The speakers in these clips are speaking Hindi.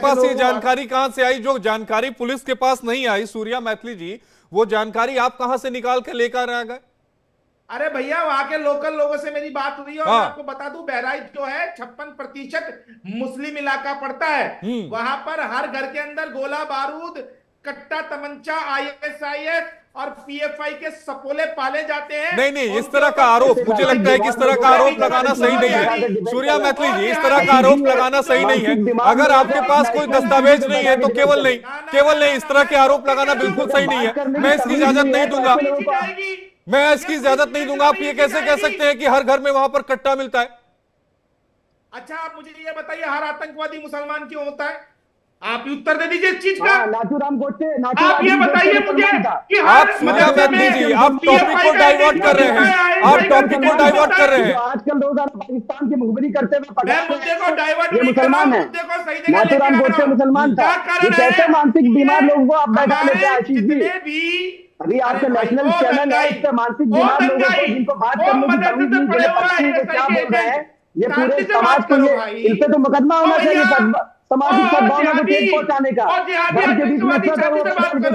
पास ये जानकारी कहां से आई, जो जानकारी पुलिस के पास नहीं आई सूर्या मैथिली जी, वो जानकारी आप कहां से निकाल के लेकर आ गए? अरे भैया, वहां के लोकल लोगों से मेरी बात हुई है और मैं आपको बता दूं, बहराइच जो है 56% मुस्लिम इलाका पड़ता है। वहां पर हर घर के अंदर गोला बारूद, कट्टा, तमंचा, ISIS और PFI के सपोले पाले जाते हैं। नहीं नहीं, इस तरह का आरोप, मुझे लगता है कि इस तरह का आरोप लगाना सही नहीं है सूर्या मैथिली जी, इस तरह का आरोप लगाना सही नहीं है। अगर आपके पास कोई दस्तावेज नहीं है तो केवल नहीं इस तरह के आरोप लगाना बिल्कुल सही नहीं है। मैं इसकी इजाजत नहीं दूंगा, मैं इसकी इजाजत नहीं दूंगा। आप ये कैसे कह सकते हैं कि हर घर में वहां पर कट्टा मिलता है? अच्छा, आप मुझे ये बताइए, हर आतंकवादी मुसलमान क्यों होता है? आप ही उत्तर दे दीजिए इस चीज का। नाथूराम गोडसे, आप ये बताइए मुझे कि आप सूर्या मैथिली जी, आप टॉपिक को डाइवर्ट कर रहे हैं, आप टॉपिक को डाइवर्ट कर रहे हैं। आजकल रोजाना पाकिस्तान की मुखबिरी करते हुए मैं मुद्दे को डाइवर्ट ये नहीं कर रहा मुसलमान हूं, है। मुद्दे को सही जगह लेके नाथूराम आ रहा गोडसे हूं। मुसलमान था। क्या कारण ये कैसे है मानसिक बीमार लोगों को आप बैठा हमारे लेते हैं आशीष जी? जितने भी अभी आपका नेशनल चैनल है, इस पे मानसिक बीमार लोगों को जिनको बात करने की तमीज नहीं, जिन्हें पता नहीं वो क्या बोल रहे हैं, ये पूरे समाज को ये इन पे तो मुकदमा होना चाहिए सामाजिक सद्भावना को ठेस पहुंचाने का। के बीच में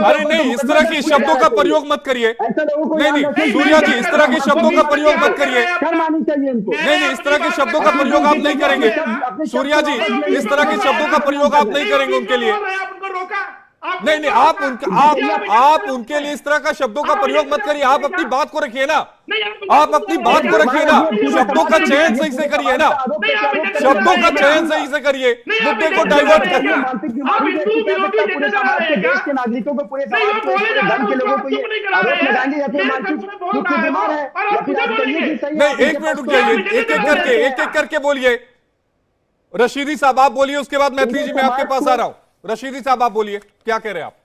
अरे नहीं, इस तरह के शब्दों का प्रयोग मत करिए। ऐसे लोगों को नहीं सूर्या जी, इस तरह के शब्दों का प्रयोग मत करिए। शर्म आनी चाहिए इनको। नहीं, इस तरह के शब्दों का प्रयोग आप नहीं करेंगे सूर्या जी, इस तरह के शब्दों का प्रयोग आप नहीं करेंगे उनके लिए। नहीं, आप उनके लिए इस तरह का शब्दों का प्रयोग मत करिए। आप अपनी बात को रखिए ना, आप अपनी बात को रखिए ना, शब्दों का चयन सही से करिए ना, शब्दों का चयन सही से करिए, मुद्दे को डाइवर्ट करिए। देश के नागरिकों को, पूरे समाज को, धर्म के लोगों को ये आरोप लगाएंगे या फिर मानसिक बीमार है या फिर आप कहिए कि सही है। नहीं, एक मिनट रुक जाइए, एक एक करके बोलिए। रशीदी साहब आप बोलिए, उसके बाद मैथिली जी मैं आपके पास आ रहा हूं। रशीदी साहब आप बोलिए, क्या कह रहे हैं आप?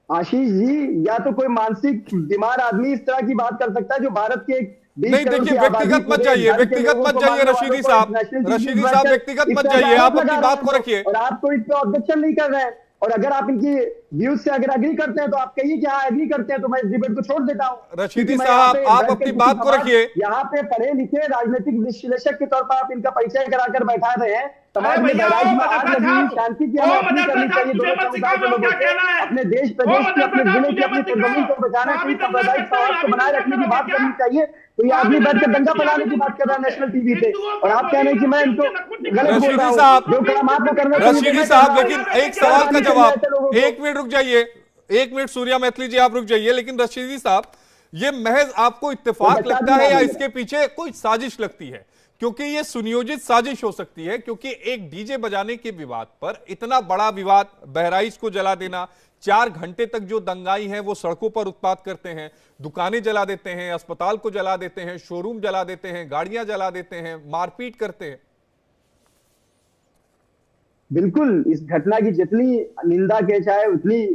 आशीष जी, या तो कोई मानसिक बीमार आदमी इस तरह की बात कर सकता है जो भारत के नहीं, देखिए व्यक्तिगत मत जाइए, व्यक्तिगत मत जाइए रशीदी साहब, व्यक्तिगत मत जाइए, आप अपनी बात को रखिए। और आप कोई इस पे ऑब्जेक्शन नहीं कर रहे हैं, और अगर आप इनकी व्यूज से अगर एग्री करते हैं तो आप कहिए कि हाँ एग्री करते हैं, तो मैं इस डिबेट को छोड़ देता हूँ। रशीदी साहब आप अपनी बात को रखिए। यहाँ पे पढ़े लिखे राजनीतिक विश्लेषक के तौर पर आप इनका परिचय कराकर बैठा रहे हैं। समाज में बहराइच में आग लगी हुई, शांति की हमें अपनी करनी चाहिए दोनों समुदाय के लोगों से। अपने देश प्रदेश की, अपने जिले की, अपनी सरजमीन को बचाने की, साम्प्रदायिक सौहार्द को बनाए रखने की बात करनी चाहिए। तो ये आदमी बैठ कर दंगा फैलाने की बात कर रहा है नेशनल टीवी पे, और आप कह रहे हैं कि मैं इनको गलत बोल रहा हूं। जो काम आपको करना चाहिए। रशीदी साहब, लेकिन एक सवाल का जवाब, एक मिनट रुक जाइए, एक मिनट सूर्या मैथिली जी आप रुक जाइए। लेकिन रशीदी साहब, ये महज आपको इत्तेफाक लगता है या इसके पीछे कोई साजिश लगती है? क्योंकि ये सुनियोजित साजिश हो सकती है, क्योंकि एक डीजे बजाने के विवाद पर इतना बड़ा विवाद, बहराइच को जला देना, 4 घंटे तक जो दंगाई हैं वो सड़कों पर उत्पात करते हैं, दुकानें जला देते हैं, अस्पताल को जला देते हैं, शोरूम जला देते हैं, गाड़ियां जला देते हैं, मारपीट करते हैं। बिल्कुल, इस घटना की जितनी निंदा की जाए उतनी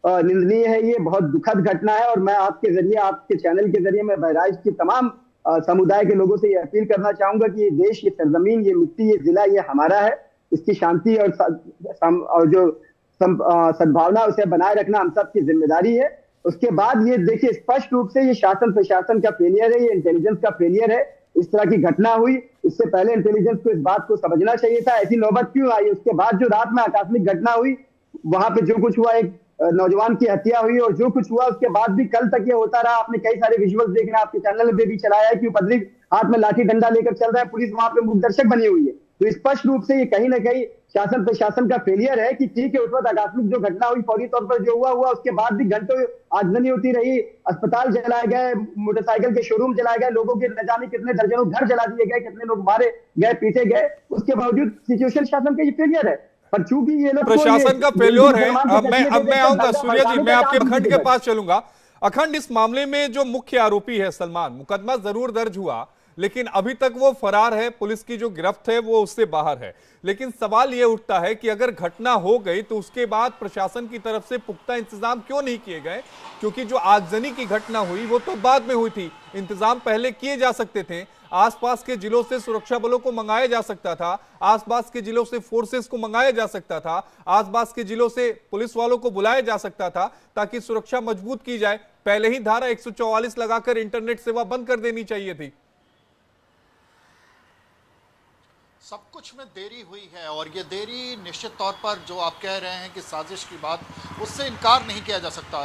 निंदनीय है। ये बहुत दुखद घटना है, और मैं आपके जरिए, आपके चैनल के जरिए मैं बहराइच के तमाम समुदाय के लोगों से ये अपील करना चाहूंगा कि ये देश, ये सरजमीन, ये मिट्टी, ये जिला, ये हमारा है। इसकी शांति और जो सद्भावना उसे बनाए रखना हम सब की जिम्मेदारी है। उसके बाद ये देखिए, स्पष्ट रूप से ये शासन प्रशासन का फेलियर है, ये इंटेलिजेंस का फेलियर है। इस तरह की घटना हुई, इससे पहले इंटेलिजेंस को इस बात को समझना चाहिए था, ऐसी नौबत क्यों आई। उसके बाद जो रात में आकस्मिक घटना हुई, वहां पे जो कुछ हुआ, एक नौजवान की हत्या हुई, और जो कुछ हुआ उसके बाद भी कल तक ये होता रहा। आपने कई सारे विजुअल्स देख रहे हैं, आपके चैनल में भी चलाया है कि उपद्रवी हाथ में लाठी डंडा लेकर चल रहा है, पुलिस वहां पे मूक दर्शक बनी हुई है। तो स्पष्ट रूप से ये कहीं ना कहीं शासन प्रशासन का फेलियर है कि ठीक है, उस वक्त आकस्मिक जो घटना हुई, फौरी तौर पर जो हुआ, उसके बाद भी घंटों आगजनी होती रही, अस्पताल जलाए गए, मोटरसाइकिल के शोरूम जलाए गए, लोगों के न जाने कितने दर्जनों घर जला दिए गए, कितने लोग मारे गए, पीटे गए। उसके बावजूद सिचुएशन शासन का ये फेलियर है। पर चूंकि ये लोग प्रशासन का फेल्योर है। अब मैं आऊंगा सूर्या जी, मैं आपके अखंड के पास चलूंगा। अखंड, इस मामले में जो मुख्य आरोपी है सलमान, मुकदमा जरूर दर्ज हुआ, लेकिन अभी तक वो फरार है, पुलिस की जो गिरफ्त है वो उससे बाहर है। लेकिन सवाल ये उठता है कि अगर घटना हो गई तो उसके बाद प्रशासन की तरफ से पुख्ता इंतजाम क्यों नहीं किए गए? क्योंकि जो आगजनी की घटना हुई वो तो बाद में हुई थी, इंतजाम पहले किए जा सकते थे। आसपास के जिलों से सुरक्षा बलों को मंगाया जा सकता था, आसपास के जिलों से फोर्सेस को मंगाया जा सकता था, आसपास के जिलों से पुलिस वालों को बुलाया जा सकता था, ताकि सुरक्षा मजबूत की जाए। पहले ही धारा 144 लगाकर इंटरनेट सेवा बंद कर देनी चाहिए थी। सब कुछ में देरी हुई है और ये देरी निश्चित तौर पर जो आप कह रहे हैं कि साजिश की बात, उससे इनकार नहीं किया जा सकता।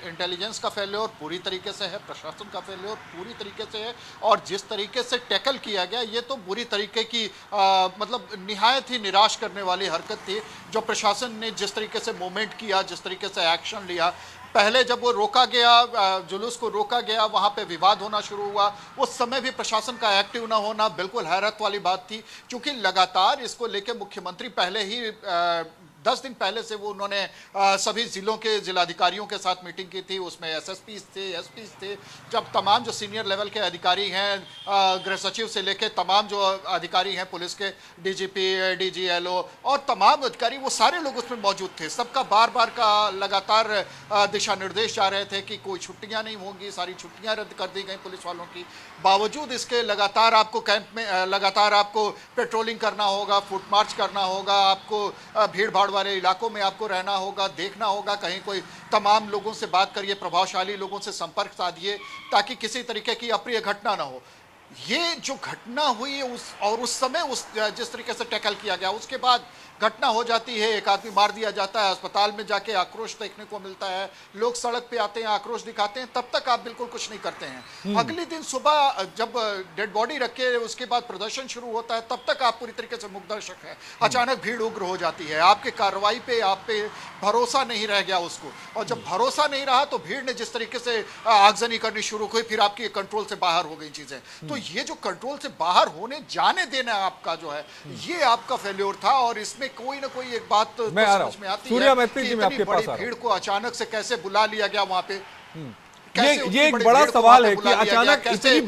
इंटेलिजेंस का फेल्योर पूरी तरीके से है, प्रशासन का फेल्योर पूरी तरीके से है और जिस तरीके से टैकल किया गया ये तो बुरी तरीके की मतलब निहायत ही निराश करने वाली हरकत थी। जो प्रशासन ने जिस तरीके से मूवमेंट किया, जिस तरीके से एक्शन लिया, पहले जब वो रोका गया, जुलूस को रोका गया, वहाँ पे विवाद होना शुरू हुआ, उस समय भी प्रशासन का एक्टिव ना होना बिल्कुल हैरत वाली बात थी। क्योंकि लगातार इसको लेके मुख्यमंत्री पहले ही 10 दिन पहले से वो उन्होंने सभी जिलों के जिलाधिकारियों के साथ मीटिंग की थी। उसमें एसएसपी थे, एसपी थे, जब तमाम जो सीनियर लेवल के अधिकारी हैं, गृह सचिव से लेके तमाम जो अधिकारी हैं पुलिस के, डीजीपी, एडीजी, एलओ और तमाम अधिकारी, वो सारे लोग उसमें मौजूद थे। सबका बार बार का लगातार दिशा निर्देश जा रहे थे कि कोई छुट्टियां नहीं होंगी, सारी छुट्टियां रद्द कर दी गई पुलिस वालों की। बावजूद इसके लगातार आपको कैंप में लगातार आपको पेट्रोलिंग करना होगा, फुट मार्च करना होगा, आपको भीड़ भाड़ वाले इलाकों में आपको रहना होगा, देखना होगा कहीं कोई, तमाम लोगों से बात करिए, प्रभावशाली लोगों से संपर्क साधिए ताकि किसी तरीके की अप्रिय घटना ना हो। ये जो घटना हुई उस समय जिस तरीके से टैकल किया गया, उसके बाद घटना हो जाती है, एक आदमी मार दिया जाता है, अस्पताल में जाके आक्रोश देखने को मिलता है, लोग सड़क पे आते हैं, आक्रोश दिखाते हैं, तब तक आप बिल्कुल कुछ नहीं करते हैं। अगले दिन सुबह जब डेड बॉडी रखे उसके बाद प्रदर्शन शुरू होता है, तब तक आप पूरी तरीके से मुग्धर्षक है। अचानक भीड़ उग्र हो जाती है, आपके कार्रवाई पे, आप पे भरोसा नहीं रह गया उसको, और जब भरोसा नहीं रहा तो भीड़ ने जिस तरीके से आगजनी करनी शुरू हुई, फिर आपकी कंट्रोल से बाहर हो गई चीजें। तो ये जो कंट्रोल से बाहर होने जाने देना आपका जो है, ये आपका फेल्योर था। और इसमें कोई ना कोई एक बात तो समझ में आती है कि इतनी बड़ी भीड़ को अचानक से कैसे बुला लिया गया वहां पे। ये एक बड़ा सवाल है कि अचानक इतनी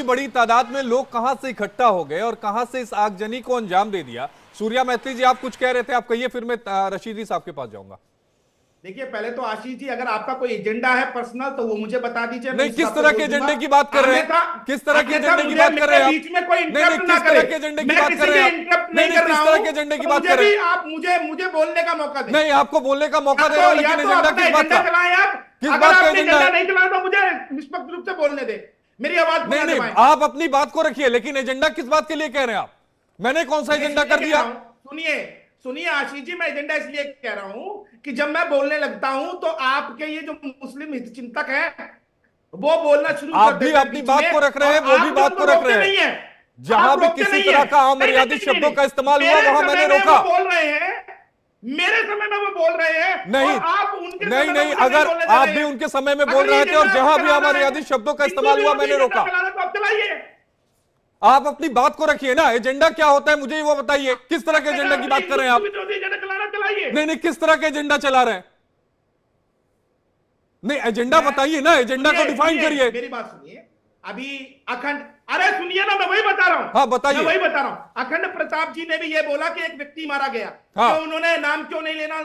बड़ी तादाद में लोग कहां से इकट्ठा हो गए और कहां से इस आगजनी को अंजाम दे दिया। सूर्या मैत्री जी, आप कुछ कह रहे थे, आप कहिए, फिर मैं रशीदी साहब के पास जाऊंगा। देखिए, पहले तो आशीष जी, अगर आपका कोई एजेंडा है पर्सनल तो वो मुझे बता दीजिए। नहीं, किस तरह के एजेंडे की बात कर रहे हैं? किस तरह के एजेंडे की बात कर रहे हैं? बीच में कोई इंटरप्ट ना करे। किस तरह के एजेंडे की बात कर रहे हैं? नहीं, किस तरह के एजेंडे की बात कर रहे हैं? आप मुझे बोलने का मौका दें। नहीं, आपको बोलने का मौका दे रहा हूं, लेकिन एजेंडा किस बात का? किस बात का एजेंडा नहीं चलाए तो मुझे निष्पक्ष रूप से बोलने दे, मेरी आवाज नहीं, आप अपनी बात को रखिए, लेकिन एजेंडा किस बात के लिए कह रहे हैं आप? मैंने कौन सा एजेंडा कर दिया? सुनिए आशीष जी, मैं एजेंडा इसलिए कह रहा हूं कि जब मैं बोलने लगता हूं तो आपके ये जो मुस्लिम हितचिंतक है वो बोलना शुरू आप भी अपनी बात को रख रहे हैं, वो भी बात को रख रहे हैं। जहां भी किसी तरह का अमर्यादित शब्दों का इस्तेमाल हुआ वहां मैंने रोका। बोल रहे हैं मेरे समय में वो बोल रहे हैं, नहीं आप उनके नहीं, अगर आप भी उनके समय में बोल रहे थे और जहां भी अमर्यादित शब्दों का इस्तेमाल हुआ मैंने रोका। आप अपनी बात को रखिए ना, एजेंडा क्या होता है मुझे वो बताइए। किस तरह के एजेंडा की बात कर रहे हैं आप? नहीं, किस तरह के एजेंडा चला रहे हैं? नहीं, एजेंडा बताइए ना, एजेंडा को डिफाइन करिए। मेरी बात सुनिए, अभी अखंड, अरे सुनिए ना, मैं वही बता रहा हूं। हाँ, बताइए। मैं वही बता रहा हूं। अखंड प्रताप जी ने भी ये बोला कि एक व्यक्ति मारा गया, हाँ। तो उन्होंने नाम क्यों नहीं लेना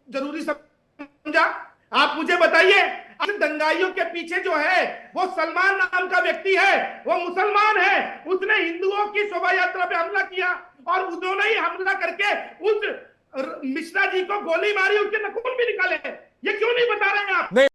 जरूरी समझा? आप मुझे बताइए, दंगाइयों के पीछे जो है वो सलमान नाम का व्यक्ति है, वो मुसलमान है, उसने हिंदुओं की शोभा यात्रा पे हमला किया और उन्होंने ही हमला करके उस मिश्रा जी को गोली मारी, उसके नखून भी निकाले। ये क्यों नहीं बता रहे हैं आप? नहीं।